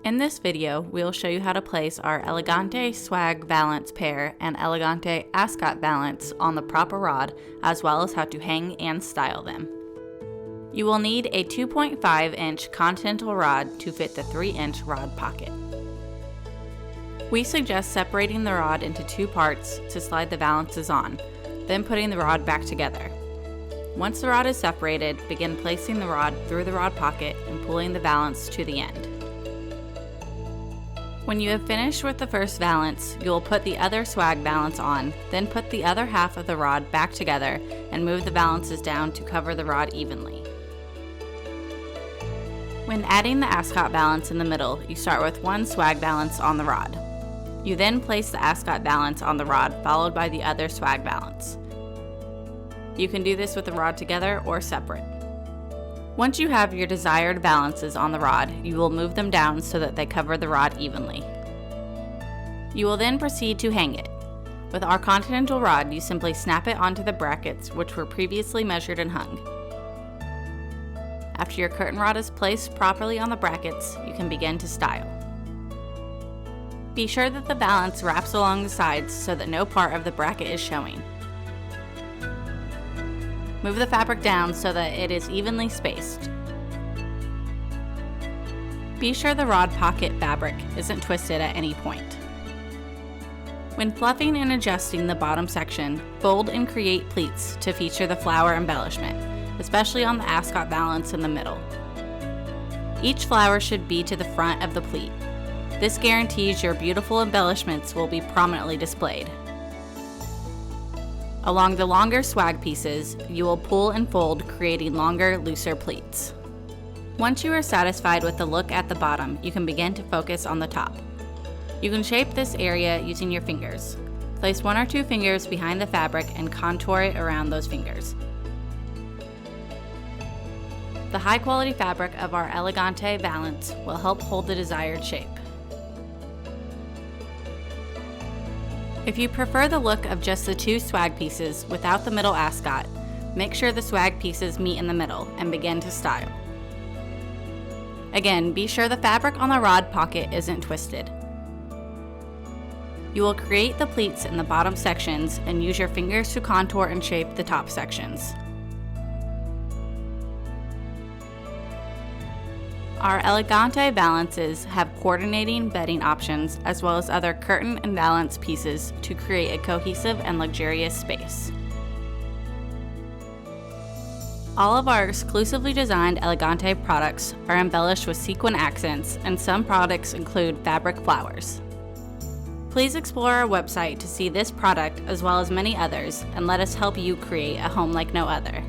In this video, we'll show you how to place our Elegante Swag Valance pair and Elegante Ascot Valance on the proper rod, as well as how to hang and style them. You will need a 2.5-inch continental rod to fit the 3-inch rod pocket. We suggest separating the rod into two parts to slide the valances on, then putting the rod back together. Once the rod is separated, begin placing the rod through the rod pocket and pulling the valance to the end. When you have finished with the first valance, you will put the other swag valance on, then put the other half of the rod back together and move the valances down to cover the rod evenly. When adding the Ascot valance in the middle, you start with one swag valance on the rod. You then place the Ascot valance on the rod, followed by the other swag valance. You can do this with the rod together or separate. Once you have your desired valances on the rod, you will move them down so that they cover the rod evenly. You will then proceed to hang it. With our continental rod, you simply snap it onto the brackets which were previously measured and hung. After your curtain rod is placed properly on the brackets, you can begin to style. Be sure that the valance wraps along the sides so that no part of the bracket is showing. Move the fabric down so that it is evenly spaced. Be sure the rod pocket fabric isn't twisted at any point. When fluffing and adjusting the bottom section, fold and create pleats to feature the flower embellishment, especially on the Ascot valance in the middle. Each flower should be to the front of the pleat. This guarantees your beautiful embellishments will be prominently displayed. Along the longer swag pieces, you will pull and fold, creating longer, looser pleats. Once you are satisfied with the look at the bottom, you can begin to focus on the top. You can shape this area using your fingers. Place 1 or 2 fingers behind the fabric and contour it around those fingers. The high quality fabric of our Elegante valance will help hold the desired shape. If you prefer the look of just the 2 swag pieces without the middle ascot, make sure the swag pieces meet in the middle and begin to style. Again, be sure the fabric on the rod pocket isn't twisted. You will create the pleats in the bottom sections and use your fingers to contour and shape the top sections. Our Elegante valances have coordinating bedding options as well as other curtain and valance pieces to create a cohesive and luxurious space. All of our exclusively designed Elegante products are embellished with sequin accents, and some products include fabric flowers. Please explore our website to see this product as well as many others, and let us help you create a home like no other.